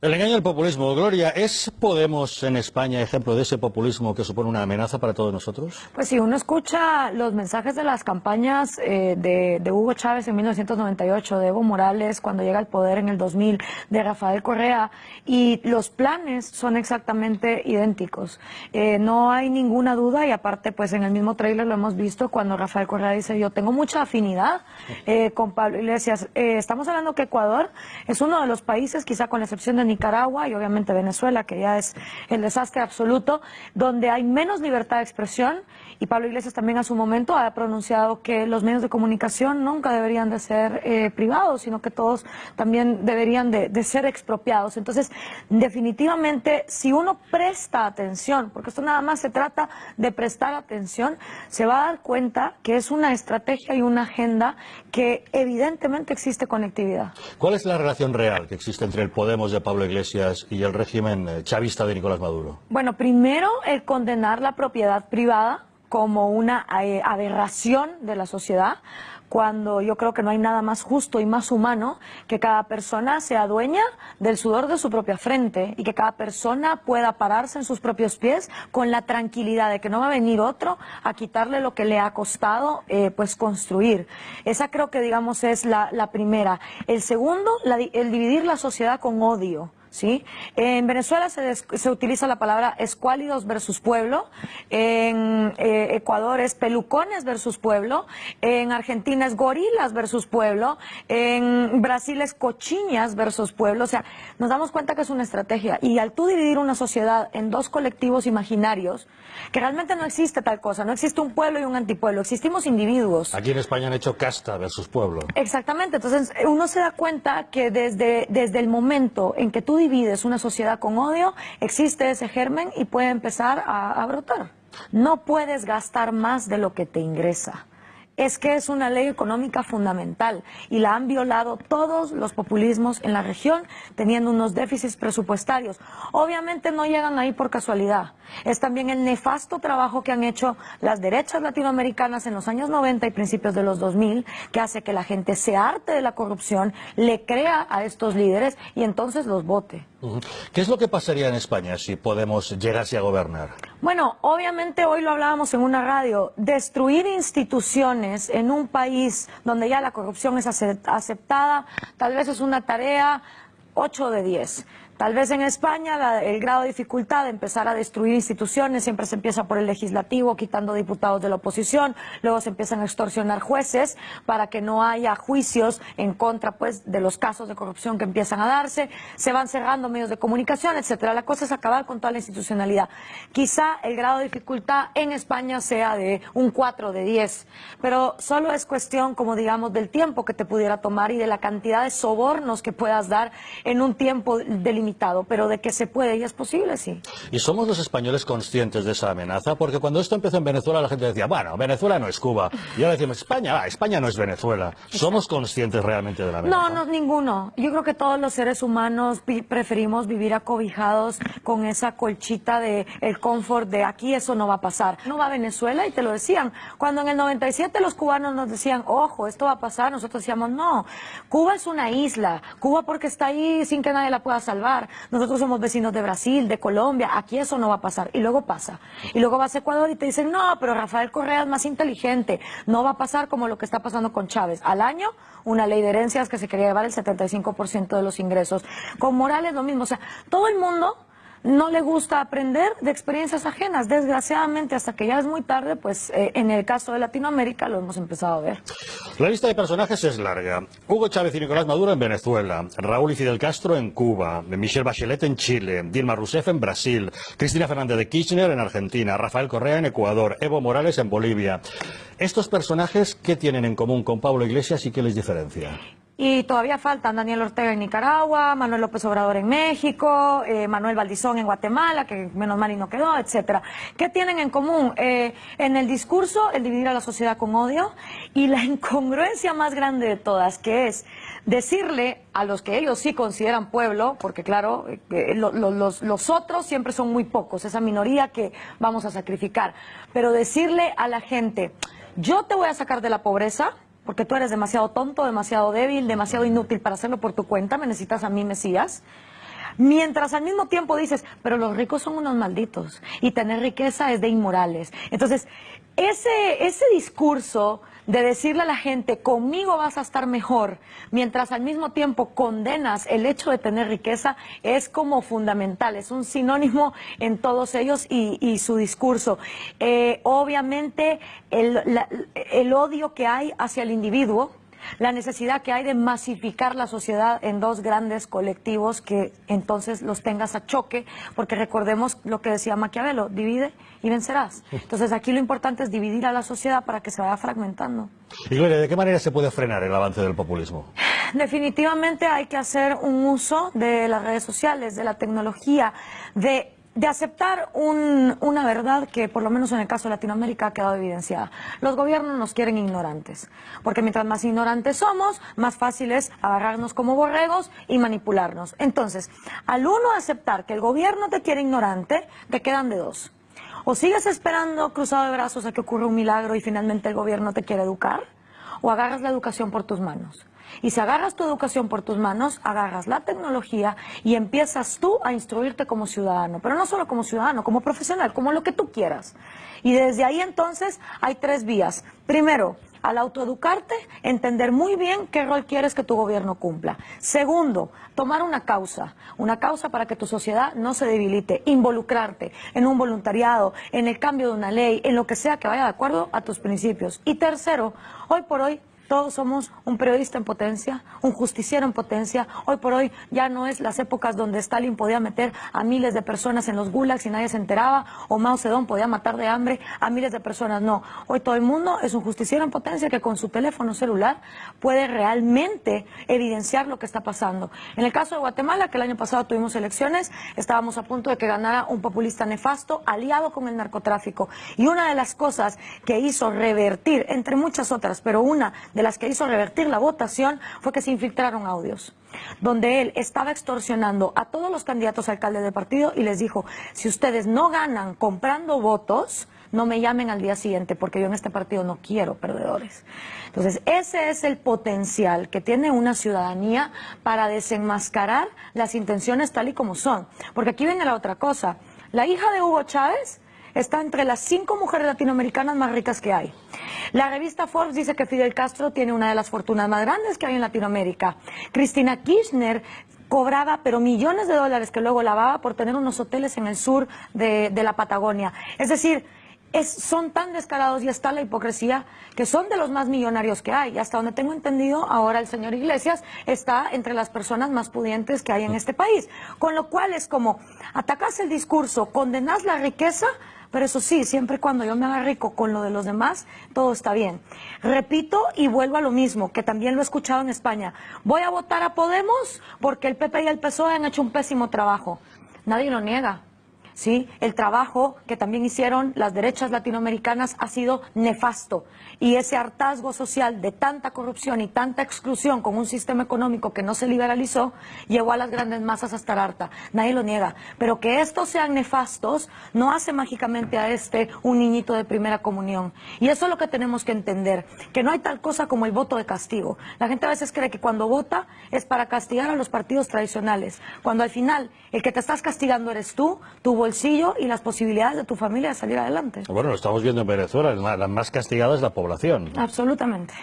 El engaño del populismo. Gloria, ¿es Podemos en España ejemplo de ese populismo que supone una amenaza para todos nosotros? Pues si uno escucha los mensajes de las campañas de Hugo Chávez en 1998, de Evo Morales cuando llega al poder en el 2000, de Rafael Correa, y los planes son exactamente idénticos. No hay ninguna duda, y aparte pues en el mismo tráiler lo hemos visto cuando Rafael Correa dice: yo tengo mucha afinidad con Pablo Iglesias. Estamos hablando que Ecuador es uno de los países, quizá con la excepción de Nicaragua y obviamente Venezuela, que ya es el desastre absoluto, donde hay menos libertad de expresión, y Pablo Iglesias también a su momento ha pronunciado que los medios de comunicación nunca deberían de ser privados, sino que todos también deberían de ser expropiados. Entonces, definitivamente, si uno presta atención, porque esto nada más se trata de prestar atención, se va a dar cuenta que es una estrategia y una agenda que evidentemente existe conectividad. ¿Cuál es la relación real que existe entre el Podemos de Pablo Iglesias y el régimen chavista de Nicolás Maduro? Bueno, primero el condenar la propiedad privada como una aberración de la sociedad, cuando yo creo que no hay nada más justo y más humano que cada persona sea dueña del sudor de su propia frente y que cada persona pueda pararse en sus propios pies con la tranquilidad de que no va a venir otro a quitarle lo que le ha costado pues construir. Esa creo que digamos es la primera. El segundo, el dividir la sociedad con odio. ¿Sí? En Venezuela se utiliza la palabra escuálidos versus pueblo, en Ecuador es pelucones versus pueblo, en Argentina es gorilas versus pueblo, en Brasil es cochiñas versus pueblo. O sea, nos damos cuenta que es una estrategia, y al tú dividir una sociedad en dos colectivos imaginarios, que realmente no existe tal cosa, no existe un pueblo y un antipueblo, existimos individuos. Aquí en España han hecho casta versus pueblo. Exactamente, entonces uno se da cuenta que desde el momento en que tú divides una sociedad con odio, existe ese germen y puede empezar a brotar. No puedes gastar más de lo que te ingresa. Es que es una ley económica fundamental y la han violado todos los populismos en la región, teniendo unos déficits presupuestarios. Obviamente no llegan ahí por casualidad. Es también el nefasto trabajo que han hecho las derechas latinoamericanas en los años 90 y principios de los 2000, que hace que la gente se harte de la corrupción, le crea a estos líderes y entonces los vote. ¿Qué es lo que pasaría en España si Podemos llegase a gobernar? Bueno, obviamente hoy lo hablábamos en una radio, destruir instituciones en un país donde ya la corrupción es aceptada, tal vez es una tarea 8 de 10. Tal vez en España el grado de dificultad de empezar a destruir instituciones siempre se empieza por el legislativo, quitando diputados de la oposición, luego se empiezan a extorsionar jueces para que no haya juicios en contra pues de los casos de corrupción que empiezan a darse, se van cerrando medios de comunicación, etcétera. La cosa es acabar con toda la institucionalidad. Quizá el grado de dificultad en España sea de un 4 de 10, pero solo es cuestión, como digamos, del tiempo que te pudiera tomar y de la cantidad de sobornos que puedas dar en un tiempo delimitado, pero de que se puede y es posible, sí. ¿Y somos los españoles conscientes de esa amenaza? Porque cuando esto empezó en Venezuela la gente decía, bueno, Venezuela no es Cuba. Y ahora decimos, España no es Venezuela. ¿Somos conscientes realmente de la amenaza? No, ninguno. Yo creo que todos los seres humanos preferimos vivir acobijados con esa colchita de el confort de aquí eso no va a pasar. No va a Venezuela y te lo decían. Cuando en el 97 los cubanos nos decían, ojo, esto va a pasar, nosotros decíamos, no, Cuba es una isla. Cuba porque está ahí sin que nadie la pueda salvar. Nosotros somos vecinos de Brasil, de Colombia, aquí eso no va a pasar. Y luego pasa. Y luego vas a Ecuador y te dicen, no, pero Rafael Correa es más inteligente. No va a pasar como lo que está pasando con Chávez. Al año, una ley de herencias que se quería llevar el 75% de los ingresos. Con Morales lo mismo. O sea, todo el mundo no le gusta aprender de experiencias ajenas. Desgraciadamente, hasta que ya es muy tarde, pues en el caso de Latinoamérica lo hemos empezado a ver. La lista de personajes es larga. Hugo Chávez y Nicolás Maduro en Venezuela, Raúl y Fidel Castro en Cuba, Michelle Bachelet en Chile, Dilma Rousseff en Brasil, Cristina Fernández de Kirchner en Argentina, Rafael Correa en Ecuador, Evo Morales en Bolivia. ¿Estos personajes qué tienen en común con Pablo Iglesias y qué les diferencia? Y todavía faltan Daniel Ortega en Nicaragua, Manuel López Obrador en México, Manuel Valdizón en Guatemala, que menos mal y no quedó, etcétera. ¿Qué tienen en común? En el discurso, el dividir a la sociedad con odio, y la incongruencia más grande de todas, que es decirle a los que ellos sí consideran pueblo, porque claro, los otros siempre son muy pocos, esa minoría que vamos a sacrificar, pero decirle a la gente, yo te voy a sacar de la pobreza, porque tú eres demasiado tonto, demasiado débil, demasiado inútil para hacerlo por tu cuenta, me necesitas a mí, Mesías. Mientras al mismo tiempo dices, pero los ricos son unos malditos y tener riqueza es de inmorales. Entonces, ese discurso de decirle a la gente, conmigo vas a estar mejor, mientras al mismo tiempo condenas el hecho de tener riqueza, es como fundamental, es un sinónimo en todos ellos y su discurso. Obviamente, el odio que hay hacia el individuo, la necesidad que hay de masificar la sociedad en dos grandes colectivos que entonces los tengas a choque, porque recordemos lo que decía Maquiavelo, divide y vencerás. Entonces aquí lo importante es dividir a la sociedad para que se vaya fragmentando. Y Gloria, ¿de qué manera se puede frenar el avance del populismo? Definitivamente hay que hacer un uso de las redes sociales, de la tecnología, de aceptar una verdad que por lo menos en el caso de Latinoamérica ha quedado evidenciada. Los gobiernos nos quieren ignorantes, porque mientras más ignorantes somos, más fácil es agarrarnos como borregos y manipularnos. Entonces, al uno aceptar que el gobierno te quiere ignorante, te quedan de dos. O sigues esperando cruzado de brazos a que ocurra un milagro y finalmente el gobierno te quiere educar, o agarras la educación por tus manos. Y si agarras tu educación por tus manos, agarras la tecnología y empiezas tú a instruirte como ciudadano, pero no solo como ciudadano, como profesional, como lo que tú quieras. Y desde ahí entonces hay tres vías. Primero, al autoeducarte, entender muy bien qué rol quieres que tu gobierno cumpla. Segundo, tomar una causa para que tu sociedad no se debilite, involucrarte en un voluntariado, en el cambio de una ley, en lo que sea que vaya de acuerdo a tus principios. Y tercero, hoy por hoy, todos somos un periodista en potencia, un justiciero en potencia. Hoy por hoy ya no es las épocas donde Stalin podía meter a miles de personas en los gulags y nadie se enteraba, o Mao Zedong podía matar de hambre a miles de personas. No, hoy todo el mundo es un justiciero en potencia que con su teléfono celular puede realmente evidenciar lo que está pasando. En el caso de Guatemala, que el año pasado tuvimos elecciones, estábamos a punto de que ganara un populista nefasto aliado con el narcotráfico. Y una de las cosas que hizo revertir, entre muchas otras, pero una de las que hizo revertir la votación fue que se infiltraron audios, donde él estaba extorsionando a todos los candidatos a alcalde del partido y les dijo, si ustedes no ganan comprando votos, no me llamen al día siguiente porque yo en este partido no quiero perdedores. Entonces, ese es el potencial que tiene una ciudadanía para desenmascarar las intenciones tal y como son. Porque aquí viene la otra cosa. La hija de Hugo Chávez está entre las 5 mujeres latinoamericanas más ricas que hay. La revista Forbes dice que Fidel Castro tiene una de las fortunas más grandes que hay en Latinoamérica. Cristina Kirchner cobraba pero millones de dólares que luego lavaba por tener unos hoteles en el sur de la Patagonia. Es decir, son tan descarados y está la hipocresía que son de los más millonarios que hay. Y hasta donde tengo entendido, ahora el señor Iglesias está entre las personas más pudientes que hay en este país. Con lo cual es como, atacas el discurso, condenas la riqueza, pero eso sí, siempre y cuando yo me haga rico con lo de los demás, todo está bien. Repito y vuelvo a lo mismo, que también lo he escuchado en España. Voy a votar a Podemos porque el PP y el PSOE han hecho un pésimo trabajo. Nadie lo niega. ¿Sí? El trabajo que también hicieron las derechas latinoamericanas ha sido nefasto y ese hartazgo social de tanta corrupción y tanta exclusión con un sistema económico que no se liberalizó llevó a las grandes masas a estar harta. Nadie lo niega, pero que estos sean nefastos no hace mágicamente a un niñito de primera comunión. Y eso es lo que tenemos que entender, que no hay tal cosa como el voto de castigo. La gente a veces cree que cuando vota es para castigar a los partidos tradicionales, cuando al final el que te estás castigando eres tú, tu bolsillo y las posibilidades de tu familia de salir adelante. Bueno, lo estamos viendo en Venezuela, la más castigada es la población. Absolutamente.